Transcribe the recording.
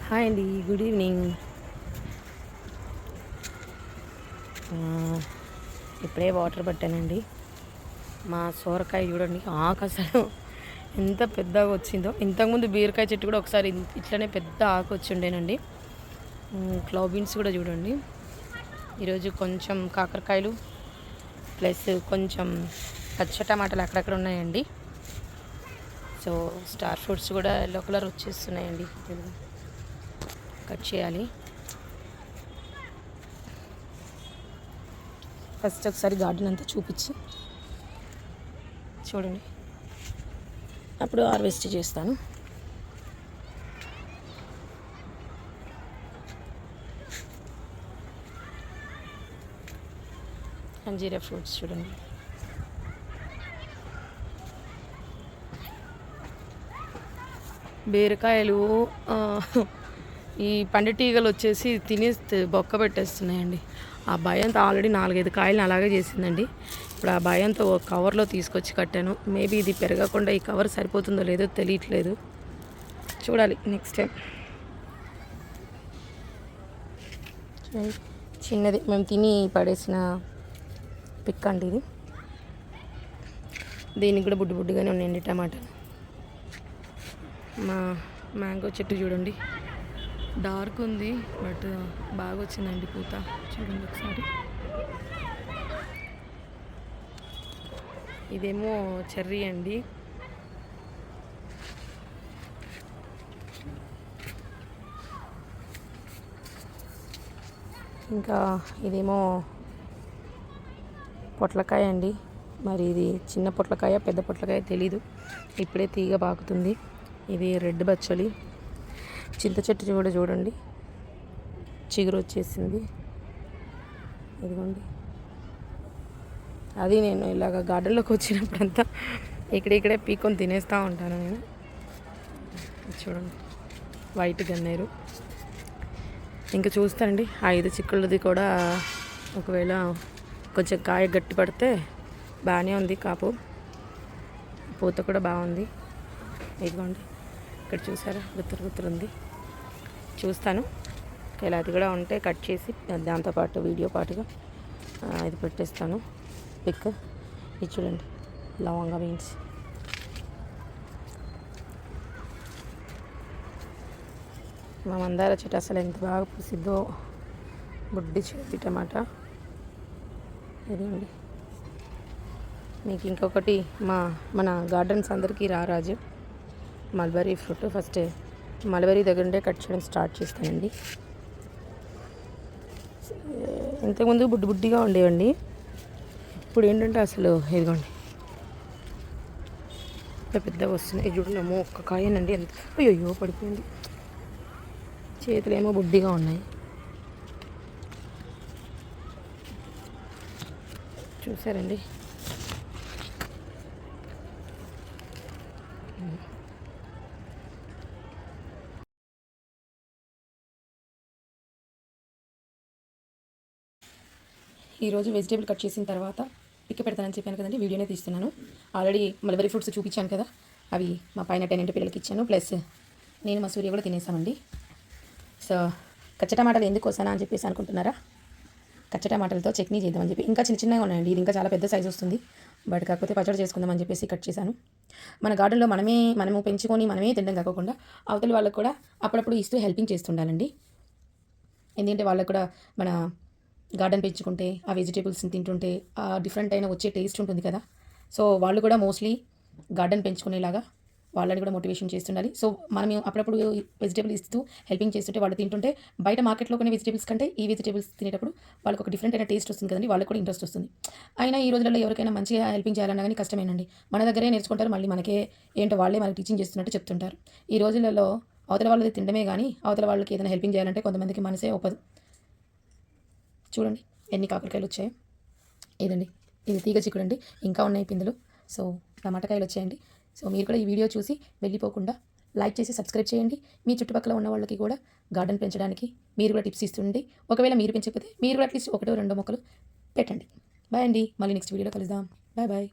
Hi అండి, good evening. ఇప్పుడే water పట్టానండి. మా సోరకాయ చూడండి, ఆకు అసలు ఎంత పెద్దగా వచ్చిందో. ఇంతకుముందు బీరకాయ చెట్టు కూడా ఒకసారి ఇట్లనే పెద్ద ఆకు వచ్చి ఉండేనండి. క్లవ్ బీన్స్ కూడా చూడండి. ఈరోజు కొంచెం కాకరకాయలు ప్లస్ కొంచెం పచ్చ టమాటాలు అక్కడక్కడ ఉన్నాయండి. సో స్టార్ ఫ్రూట్స్ కూడా ఎల్లో కలర్ వచ్చేస్తున్నాయండి. కట్ చేయాలి. ఫస్ట్ ఒకసారి గార్డెన్ అంతా చూపించి చూడండి, అప్పుడు హార్వెస్ట్ చేస్తాను. అంజీరా ఫ్రూట్స్ చూడండి. బీరకాయలు ఈ పండుటీగలు వచ్చేసి తినేస్తే బొక్క పెట్టేస్తున్నాయండి. ఆ భయంతో ఆల్రెడీ 4-5 కాయలను అలాగే చేసిందండి. ఇప్పుడు ఆ భయంతో ఒక కవర్లో తీసుకొచ్చి కట్టాను. మేబీ ఇది పెరగకుండా ఈ కవర్ సరిపోతుందో లేదో తెలియట్లేదు, చూడాలి నెక్స్ట్ టైం. చిన్నది మేము తిని పడేసిన పిక్ అండి ఇది. దీనికి కూడా బుడ్డు బుడ్డుగానే ఉన్నాయండి టమాటాలు. మా మ్యాంగో చెట్టు చూడండి, డార్క్ ఉంది బట్ బాగా వచ్చిందండి పూత. చూడండి ఒకసారి. ఇదేమో చెర్రీ అండి. ఇంకా ఇదేమో పొట్లకాయ అండి. మరి ఇది చిన్న పొట్లకాయ పెద్ద పొట్లకాయ తెలీదు, ఇప్పుడే తీగ పాకుతుంది. ఇది రెడ్ బచ్చలి. చింత చెట్టు కూడా చూడండి, చిగురు వచ్చేసింది. ఇదిగోండి, అది నేను ఇలాగ గార్డెన్లోకి వచ్చినప్పుడంతా ఇక్కడే పీక్కొని తినేస్తూ ఉంటాను నేను. చూడండి, వైట్ గన్నేరు. ఇంకా చూస్తానండి 5 చిక్కుళ్ళది కూడా ఒకవేళ కొంచెం కాయ గట్టి పడితే బాగానే ఉంది. కాపు పూత కూడా బాగుంది. ఇదిగోండి, ఇక్కడ చూసారా గుత్తురు ఉంది. చూస్తాను, ఇలా అది కూడా ఉంటే కట్ చేసి దాంతోపాటు వీడియో పాటుగా ఇది పెట్టేస్తాను పిక్. ఇది చూడండి, లవంగా బీన్స్. మా మందార చెట్టు అసలు ఎంత బాగా పూసిద్దో. బుడ్డి చేతి టమాటా. ఇదండి. మీకు ఇంకొకటి మన గార్డెన్స్ అందరికీ రారాజు మల్బరీ ఫ్రూట్. ఫస్ట్ మల్బరీ దగ్గర ఉండే కట్ చేయడం స్టార్ట్ చేస్తానండి. ఇంతకుముందు బుడ్డిగా ఉండేవండి, ఇప్పుడు ఏంటంటే అసలు ఇదిగోండి పెద్దగా వస్తున్నాయి. చూడండి, అమ్మో ఒక్క కాయనండి ఎంత అయ్యో పడిపోయింది. చేతులు ఏమో బుడ్డిగా ఉన్నాయి. చూసారండి, ఈరోజు వెజిటేబుల్ కట్ చేసిన తర్వాత పిక్ పెడతానని చెప్పాను కదండి, వీడియోనే తీస్తున్నాను. ఆల్రెడీ మల్బరీ ఫ్రూట్స్ చూపించాను కదా, అవి మా పైన 10 పిల్లలకి ఇచ్చాను. ప్లస్ నేను మా సూర్య కూడా తినేసామండి. సో కచ్చ టమాటాలు ఎందుకు వస్తానా అని చెప్పేసి అనుకుంటున్నారా? కచ్చ టమాటాలతో చట్నీ చేద్దామని చెప్పి. ఇంకా చిన్నగా ఉన్నాయండి, ఇది ఇంకా చాలా పెద్ద సైజు వస్తుంది. బట్ కాకపోతే పచ్చడి చేసుకుందామని చెప్పేసి కట్ చేశాను. మన గార్డెన్లో మనము పెంచుకొని మనమే తినడం కాకుండా అవతల వాళ్ళకు కూడా అప్పుడప్పుడు ఇస్తూ హెల్పింగ్ చేస్తుండాలండి. ఎందుకంటే వాళ్ళకు కూడా మన గార్డెన్ పెంచుకుంటే ఆ వెజిటేబుల్స్ని తింటుంటే ఆ డిఫరెంట్ అయిన వచ్చే టేస్ట్ ఉంటుంది కదా. సో వాళ్ళు కూడా మోస్ట్లీ గార్డెన్ పెంచుకునేలాగా వాళ్ళని కూడా మోటివేషన్ చేస్తుండాలి. సో మనం అప్పుడప్పుడు వెజిటేబుల్ ఇస్తూ హెల్పింగ్ చేస్తుంటే వాళ్ళు తింటుంటే బయట మార్కెట్లో కొన్ని వెజిటేబుల్స్ కంటే ఈ వెజిటేబుల్స్ తినేటప్పుడు వాళ్ళకి ఒక డిఫరెంట్ అయిన టేస్ట్ వస్తుంది కదండి, వాళ్ళకి కూడా ఇంట్రెస్ట్ వస్తుంది. అయినా ఈ రోజుల్లో ఎవరికైనా మంచిగా హెల్పింగ్ చేయాలన్నా కానీ కష్టమేనండి. మన దగ్గరే నేర్చుకుంటారు, మళ్ళీ మనకే ఏంటో వాళ్ళే మనకి టీచింగ్ చేస్తున్నట్టు చెప్తుంటారు. ఈ రోజులలో అవతల వాళ్ళది తినడమే కానీ అవతల వాళ్ళకి ఏదైనా హెల్పింగ్ చేయాలంటే కొంతమందికి మనసే ఒప్పదు. చూడండి ఎన్ని కాకరకాయలు వచ్చాయో. ఇదండి, ఇది తీగ చిక్కుడండి, ఇంకా ఉన్నాయి పిందులు. సో టమాటకాయలు వచ్చాయండి. సో మీరు కూడా ఈ వీడియో చూసి వెళ్ళిపోకుండా లైక్ చేసి సబ్స్క్రైబ్ చేయండి. మీ చుట్టుపక్కల ఉన్న వాళ్ళకి కూడా గార్డెన్ పెంచడానికి మీరు కూడా టిప్స్ ఇస్తుండండి. ఒకవేళ మీరు పెంచకపోతే మీరు కూడా అట్లీస్ట్ 1-2 మొక్కలు పెట్టండి. బాయ్ అండి, మళ్ళీ నెక్స్ట్ వీడియోలో కలుద్దాం. బాయ్.